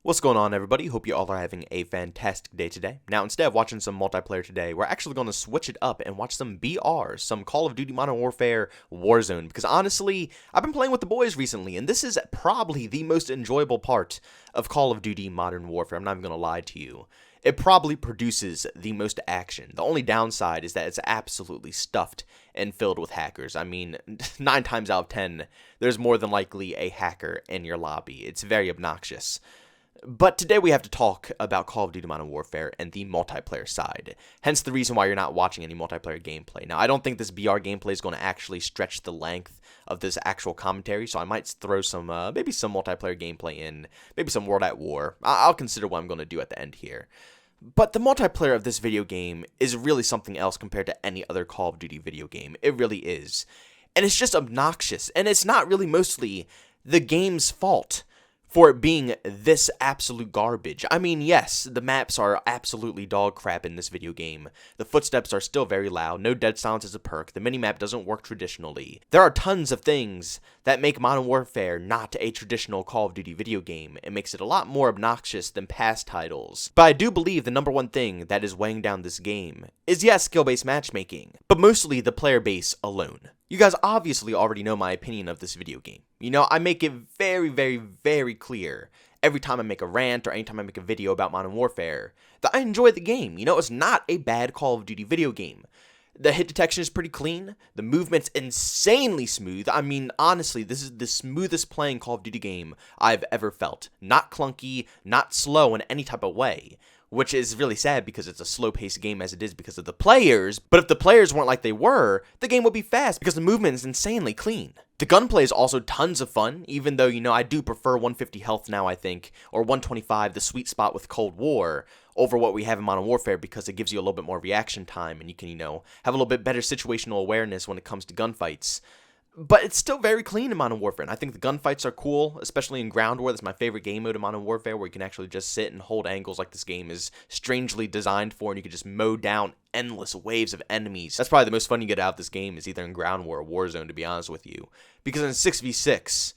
What's going on, everybody? Hope you all are having a fantastic day today. Now, instead of watching some multiplayer today, we're actually going to switch it up and watch some BR, some Call of Duty Modern Warfare Warzone, because honestly, I've been playing with the boys recently, and this is probably the most enjoyable part of Call of Duty Modern Warfare. I'm not even going to lie to you. It probably produces the most action. The only downside is that it's absolutely stuffed and filled with hackers. I mean, 9 times out of 10, there's more than likely a hacker in your lobby. It's very obnoxious. But today we have to talk about Call of Duty Modern Warfare and the multiplayer side. Hence the reason why you're not watching any multiplayer gameplay. Now, I don't think this BR gameplay is going to actually stretch the length of this actual commentary, so I might throw some, maybe some multiplayer gameplay in, maybe some World at War. I'll consider what I'm going to do at the end here. But the multiplayer of this video game is really something else compared to any other Call of Duty video game. It really is. And it's just obnoxious, and it's not really mostly the game's fault for it being this absolute garbage. I mean, yes, the maps are absolutely dog crap in this video game. The footsteps are still very loud. No dead silence is a perk. The minimap doesn't work traditionally. There are tons of things that make Modern Warfare not a traditional Call of Duty video game. It makes it a lot more obnoxious than past titles. But I do believe the number one thing that is weighing down this game is, yes, skill-based matchmaking, but mostly the player base alone. You guys obviously already know my opinion of this video game. You know, I make it very, very, very clear every time I make a rant or anytime I make a video about Modern Warfare that I enjoy the game. You know, it's not a bad Call of Duty video game. The hit detection is pretty clean. The movement's insanely smooth. I mean, honestly, this is the smoothest playing Call of Duty game I've ever felt. Not clunky, not slow in any type of way. Which is really sad because it's a slow-paced game as it is because of the players, but if the players weren't like they were, the game would be fast because the movement is insanely clean. The gunplay is also tons of fun, even though, you know, I do prefer 150 health now, I think, or 125, the sweet spot with Cold War, over what we have in Modern Warfare because it gives you a little bit more reaction time and you can, you know, have a little bit better situational awareness when it comes to gunfights. But it's still very clean in Modern Warfare, and I think the gunfights are cool, especially in Ground War. That's my favorite game mode in Modern Warfare, where you can actually just sit and hold angles like this game is strangely designed for, and you can just mow down endless waves of enemies. That's probably the most fun you get out of this game is either in Ground War or Warzone, to be honest with you. Because in 6v6,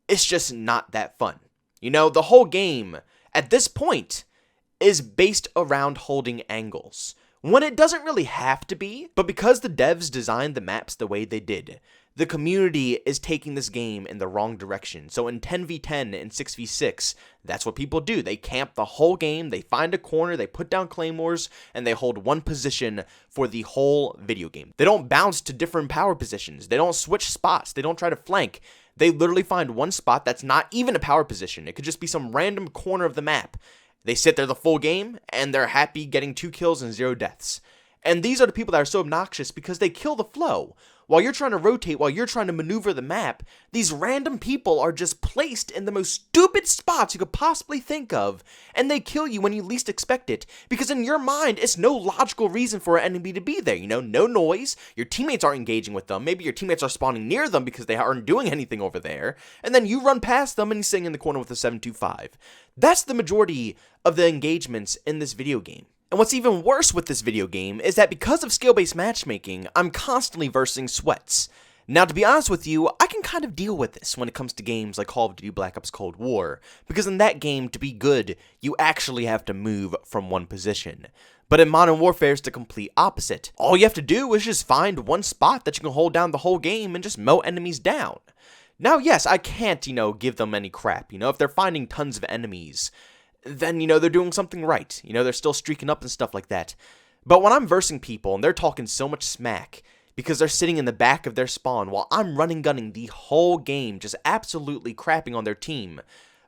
it's just not that fun. You know, the whole game, at this point, is based around holding angles. When it doesn't really have to be, but because the devs designed the maps the way they did, the community is taking this game in the wrong direction. So in 10v10 and 6v6, that's what people do. They camp the whole game, they find a corner, they put down claymores, and they hold one position for the whole video game. They don't bounce to different power positions. They don't switch spots. They don't try to flank. They literally find one spot that's not even a power position. It could just be some random corner of the map. They sit there the full game, and they're happy getting 2 kills and 0 deaths. And these are the people that are so obnoxious because they kill the flow. While you're trying to rotate, while you're trying to maneuver the map, these random people are just placed in the most stupid spots you could possibly think of, and they kill you when you least expect it, because in your mind, it's no logical reason for an enemy to be there, you know, no noise, your teammates aren't engaging with them, maybe your teammates are spawning near them because they aren't doing anything over there, and then you run past them and you're sitting in the corner with a 725. That's the majority of the engagements in this video game. And what's even worse with this video game is that because of skill-based matchmaking, I'm constantly versing sweats. Now, to be honest with you, I can kind of deal with this when it comes to games like Call of Duty Black Ops Cold War, because in that game, to be good, you actually have to move from one position. But in Modern Warfare, it's the complete opposite. All you have to do is just find one spot that you can hold down the whole game and just mow enemies down. Now, yes, I can't, you know, give them any crap, you know, if they're finding tons of enemies, then, you know, they're doing something right. You know, they're still streaking up and stuff like that. But when I'm versing people and they're talking so much smack because they're sitting in the back of their spawn while I'm running gunning the whole game, just absolutely crapping on their team,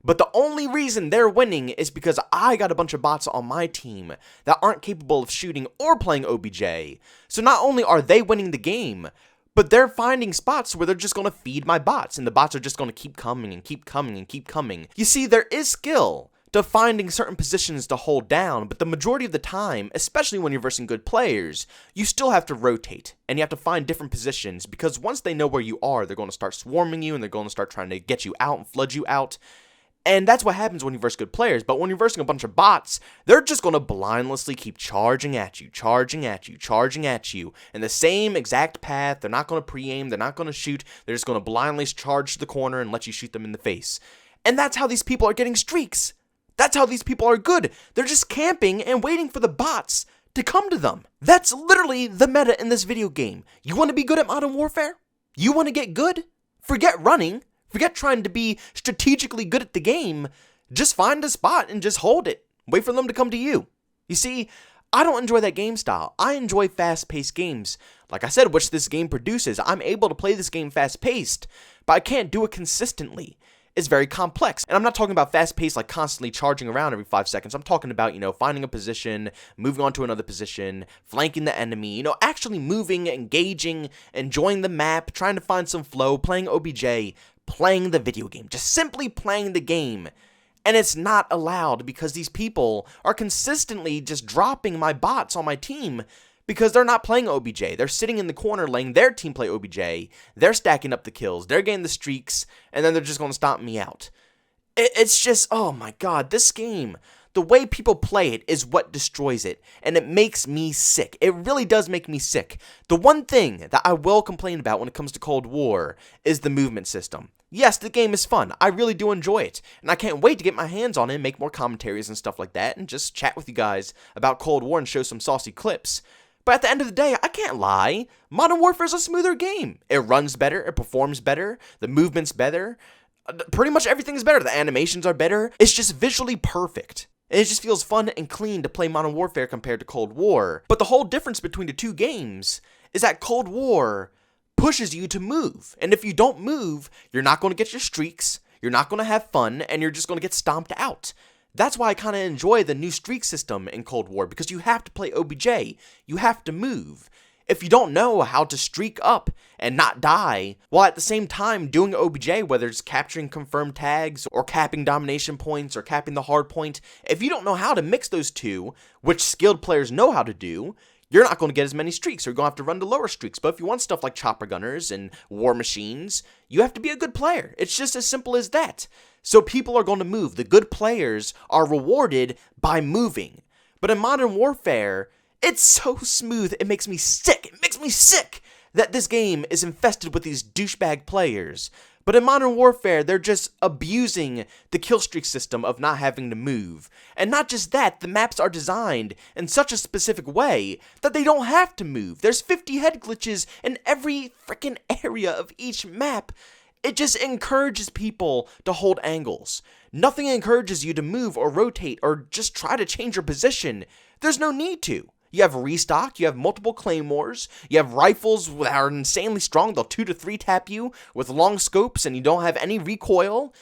but the only reason they're winning is because I got a bunch of bots on my team that aren't capable of shooting or playing OBJ. So not only are they winning the game, but they're finding spots where they're just going to feed my bots, and the bots are just going to keep coming and keep coming and keep coming. You see, there is skill to finding certain positions to hold down, but the majority of the time, especially when you're versing good players, you still have to rotate, and you have to find different positions, because once they know where you are, they're going to start swarming you, and they're going to start trying to get you out and flood you out, and that's what happens when you verse good players. But when you're versing a bunch of bots, they're just going to blindlessly keep charging at you, charging at you, charging at you, in the same exact path. They're not going to pre-aim, they're not going to shoot, they're just going to blindly charge to the corner and let you shoot them in the face. And that's how these people are getting streaks. That's how these people are good. They're just camping and waiting for the bots to come to them. That's literally the meta in this video game. You want to be good at Modern Warfare? You want to get good? Forget running. Forget trying to be strategically good at the game. Just find a spot and just hold it. Wait for them to come to you. You see, I don't enjoy that game style. I enjoy fast-paced games. Like I said, which this game produces. I'm able to play this game fast-paced, but I can't do it consistently. It's very complex. And I'm not talking about fast-paced like constantly charging around every 5 seconds. I'm talking about, finding a position, moving on to another position, flanking the enemy, actually moving, engaging, enjoying the map, trying to find some flow, playing OBJ, playing the video game. Just simply playing the game. And it's not allowed because these people are consistently just dropping my bots on my team because they're not playing OBJ. They're sitting in the corner letting their team play OBJ. They're stacking up the kills. They're getting the streaks. And then they're just going to stomp me out. It's just, oh my god, this game, the way people play it is what destroys it. And it makes me sick. It really does make me sick. The one thing that I will complain about when it comes to Cold War is the movement system. Yes, the game is fun. I really do enjoy it. And I can't wait to get my hands on it and make more commentaries and stuff like that and just chat with you guys about Cold War and show some saucy clips. But at the end of the day, I can't lie. Modern Warfare is a smoother game. It runs better. It performs better. The movement's better. Pretty much everything is better. The animations are better. It's just visually perfect. And it just feels fun and clean to play Modern Warfare compared to Cold War. But the whole difference between the two games is that Cold War pushes you to move. And if you don't move, you're not going to get your streaks, you're not going to have fun, and you're just going to get stomped out. That's why I kind of enjoy the new streak system in Cold War, because you have to play OBJ. You have to move. If you don't know how to streak up and not die, while at the same time doing OBJ, whether it's capturing confirmed tags, or capping domination points, or capping the hard point, if you don't know how to mix those two, which skilled players know how to do, you're not going to get as many streaks, or you're going to have to run to lower streaks. But if you want stuff like chopper gunners and war machines, you have to be a good player. It's just as simple as that. So people are going to move. The good players are rewarded by moving. But in Modern Warfare, it's so smooth, it makes me sick. It makes me sick that this game is infested with these douchebag players. But in Modern Warfare, they're just abusing the killstreak system of not having to move. And not just that, the maps are designed in such a specific way that they don't have to move. There's 50 head glitches in every freaking area of each map. It just encourages people to hold angles. Nothing encourages you to move or rotate or just try to change your position. There's no need to. You have restock, you have multiple claymores, you have rifles that are insanely strong, they'll 2 to 3 tap you with long scopes and you don't have any recoil.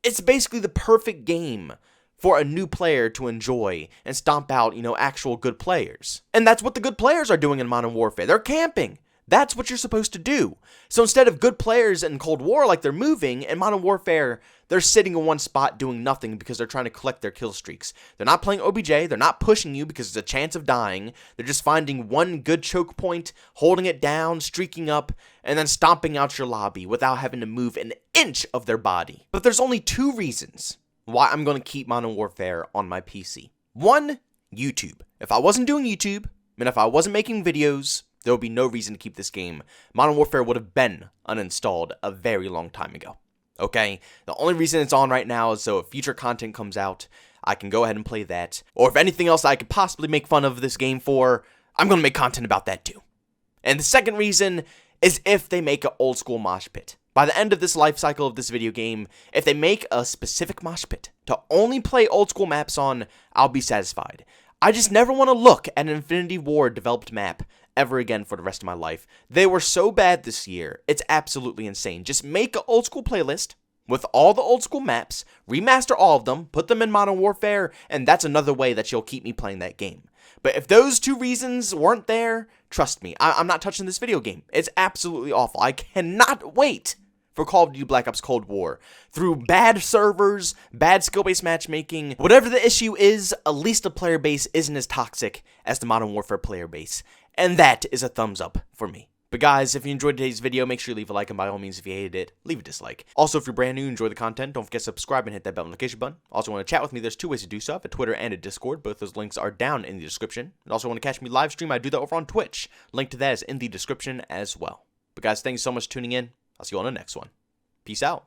It's basically the perfect game for a new player to enjoy and stomp out, actual good players. And that's what the good players are doing in Modern Warfare. They're camping. That's what you're supposed to do. So instead of good players in Cold War like they're moving, in Modern Warfare, they're sitting in one spot doing nothing because they're trying to collect their kill streaks. They're not playing OBJ, they're not pushing you because there's a chance of dying. They're just finding one good choke point, holding it down, streaking up, and then stomping out your lobby without having to move an inch of their body. But there's only 2 reasons why I'm going to keep Modern Warfare on my PC. 1, YouTube. If I wasn't doing YouTube, and if I wasn't making videos, there would be no reason to keep this game. Modern Warfare would have been uninstalled a very long time ago. Okay? The only reason it's on right now is so if future content comes out, I can go ahead and play that. Or if anything else I could possibly make fun of this game for, I'm going to make content about that too. And the second reason is if they make an old school mosh pit. By the end of this life cycle of this video game, if they make a specific mosh pit to only play old school maps on, I'll be satisfied. I just never want to look at an Infinity Ward developed map ever again for the rest of my life. They were so bad this year, it's absolutely insane. Just make an old school playlist with all the old school maps, remaster all of them, put them in Modern Warfare, and that's another way that you'll keep me playing that game. But if those 2 reasons weren't there, trust me, I'm not touching this video game. It's absolutely awful. I cannot wait for Call of Duty Black Ops Cold War. Through bad servers, bad skill-based matchmaking, whatever the issue is, at least the player base isn't as toxic as the Modern Warfare player base. And that is a thumbs up for me. But guys, if you enjoyed today's video, make sure you leave a like, and by all means, if you hated it, leave a dislike. Also, if you're brand new and enjoy the content, don't forget to subscribe and hit that bell notification button. Also, want to chat with me, there's 2 ways to do so, a Twitter and a Discord. Both those links are down in the description. And also, want to catch me live stream, I do that over on Twitch. Link to that is in the description as well. But guys, thanks so much for tuning in. I'll see you on the next one. Peace out.